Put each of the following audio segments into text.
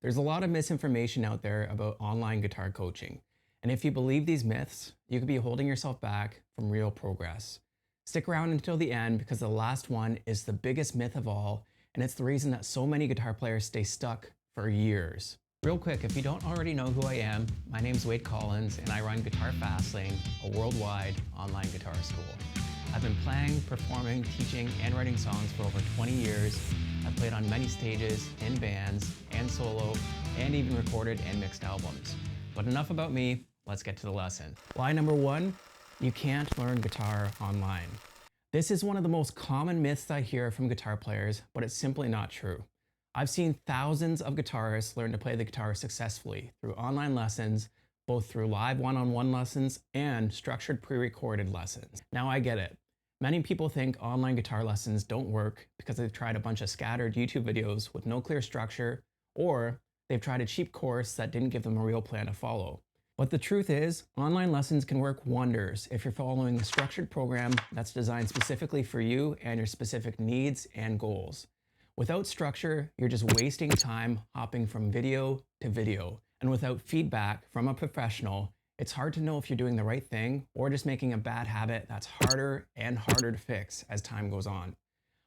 There's a lot of misinformation out there about online guitar coaching. And if you believe these myths, you could be holding yourself back from real progress. Stick around until the end because the last one is the biggest myth of all, and it's the reason that so many guitar players stay stuck for years. Real quick, if you don't already know who I am, my name's Wade Collins and I run Guitar Fastlane, a worldwide online guitar school. I've been playing, performing, teaching, and writing songs for over 20 years. I've played on many stages, in bands, and solo, and even recorded and mixed albums. But enough about me, let's get to the lesson. Lie number one, you can't learn guitar online. This is one of the most common myths I hear from guitar players, but it's simply not true. I've seen thousands of guitarists learn to play the guitar successfully through online lessons, both through live one-on-one lessons and structured pre-recorded lessons. Now I get it. Many people think online guitar lessons don't work because they've tried a bunch of scattered YouTube videos with no clear structure, or they've tried a cheap course that didn't give them a real plan to follow. But the truth is, online lessons can work wonders if you're following a structured program that's designed specifically for you and your specific needs and goals. Without structure, you're just wasting time hopping from video to video. And without feedback from a professional, it's hard to know if you're doing the right thing or just making a bad habit that's harder and harder to fix as time goes on.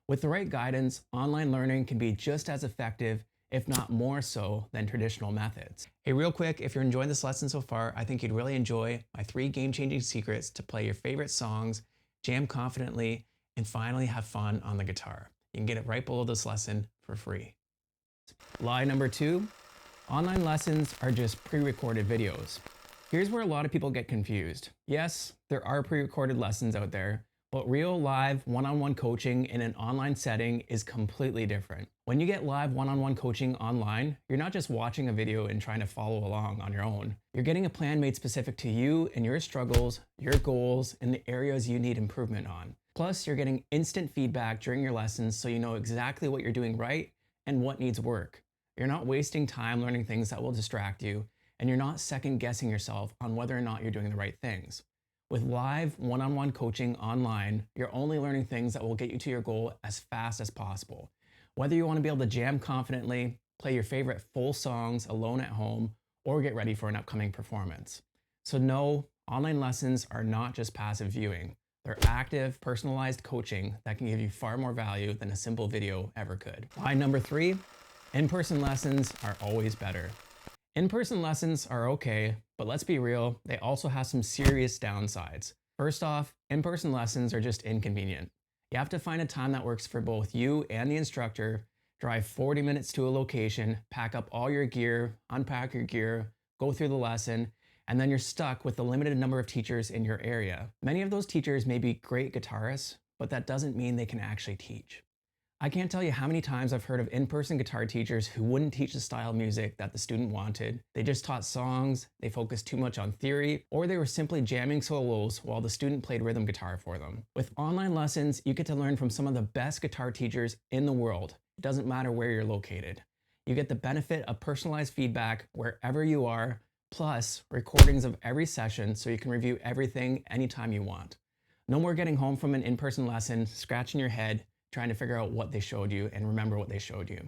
With the right guidance, online learning can be just as effective, if not more so, than traditional methods. Hey, real quick, if you're enjoying this lesson so far, I think you'd really enjoy my 3 game-changing secrets to play your favorite songs, jam confidently, and finally have fun on the guitar. You can get it right below this lesson for free. Lie number 2, online lessons are just pre-recorded videos. Here's where a lot of people get confused. Yes, there are pre-recorded lessons out there, but real live one-on-one coaching in an online setting is completely different. When you get live one-on-one coaching online, you're not just watching a video and trying to follow along on your own. You're getting a plan made specific to you and your struggles, your goals, and the areas you need improvement on. Plus, you're getting instant feedback during your lessons so you know exactly what you're doing right and what needs work. You're not wasting time learning things that will distract you, and you're not second guessing yourself on whether or not you're doing the right things. With live one-on-one coaching online, you're only learning things that will get you to your goal as fast as possible. Whether you want to be able to jam confidently, play your favorite full songs alone at home, or get ready for an upcoming performance. So no, online lessons are not just passive viewing. They're active, personalized coaching that can give you far more value than a simple video ever could. Lie number 3, in-person lessons are always better. In-person lessons are okay, but let's be real, they also have some serious downsides. First off, in-person lessons are just inconvenient. You have to find a time that works for both you and the instructor, drive 40 minutes to a location, pack up all your gear, unpack your gear, go through the lesson, and then you're stuck with the limited number of teachers in your area. Many of those teachers may be great guitarists, but that doesn't mean they can actually teach. I can't tell you how many times I've heard of in-person guitar teachers who wouldn't teach the style of music that the student wanted. They just taught songs, they focused too much on theory, or they were simply jamming solos while the student played rhythm guitar for them. With online lessons, you get to learn from some of the best guitar teachers in the world. It doesn't matter where you're located. You get the benefit of personalized feedback wherever you are, plus recordings of every session so you can review everything anytime you want. No more getting home from an in-person lesson, scratching your head, trying to figure out what they showed you and remember what they showed you.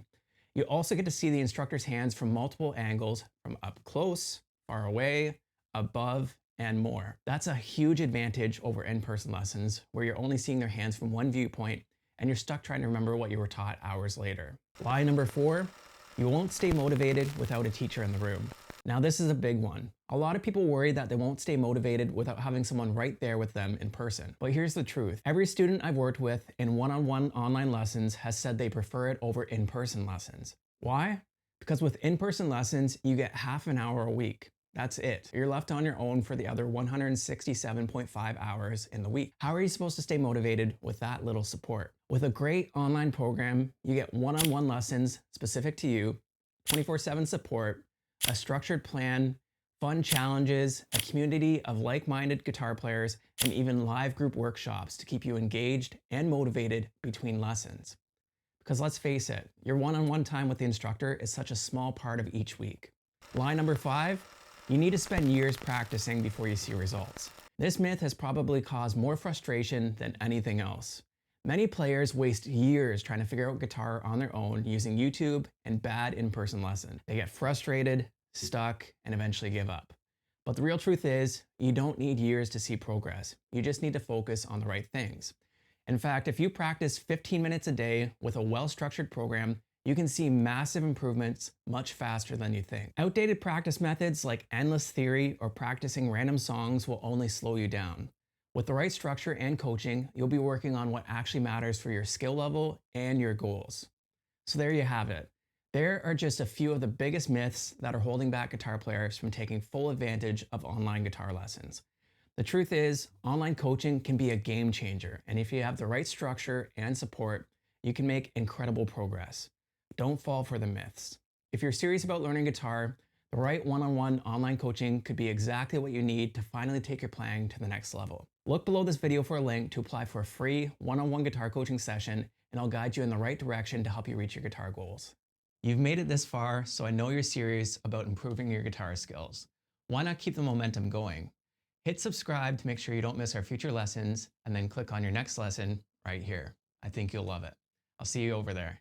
You also get to see the instructor's hands from multiple angles, from up close, far away, above, and more. That's a huge advantage over in-person lessons where you're only seeing their hands from one viewpoint and you're stuck trying to remember what you were taught hours later. Lie number 4, you won't stay motivated without a teacher in the room. Now this is a big one. A lot of people worry that they won't stay motivated without having someone right there with them in person. But here's the truth. Every student I've worked with in one-on-one online lessons has said they prefer it over in-person lessons. Why? Because with in-person lessons, you get half an hour a week. That's it. You're left on your own for the other 167.5 hours in the week. How are you supposed to stay motivated with that little support? With a great online program, you get one-on-one lessons specific to you, 24/7 support, a structured plan, fun challenges, a community of like-minded guitar players, and even live group workshops to keep you engaged and motivated between lessons. Because let's face it, your one-on-one time with the instructor is such a small part of each week. Lie number 5, you need to spend years practicing before you see results. This myth has probably caused more frustration than anything else. Many players waste years trying to figure out guitar on their own using YouTube and bad in-person lessons. They get frustrated, stuck, and eventually give up. But the real truth is, you don't need years to see progress. You just need to focus on the right things. In fact, if you practice 15 minutes a day with a well-structured program, you can see massive improvements much faster than you think. Outdated practice methods like endless theory or practicing random songs will only slow you down. With the right structure and coaching, you'll be working on what actually matters for your skill level and your goals. So there you have it. There are just a few of the biggest myths that are holding back guitar players from taking full advantage of online guitar lessons. The truth is, online coaching can be a game changer, and if you have the right structure and support, you can make incredible progress. Don't fall for the myths. If you're serious about learning guitar, the right one-on-one online coaching could be exactly what you need to finally take your playing to the next level. Look below this video for a link to apply for a free one-on-one guitar coaching session, and I'll guide you in the right direction to help you reach your guitar goals. You've made it this far, so I know you're serious about improving your guitar skills. Why not keep the momentum going? Hit subscribe to make sure you don't miss our future lessons, and then click on your next lesson right here. I think you'll love it. I'll see you over there.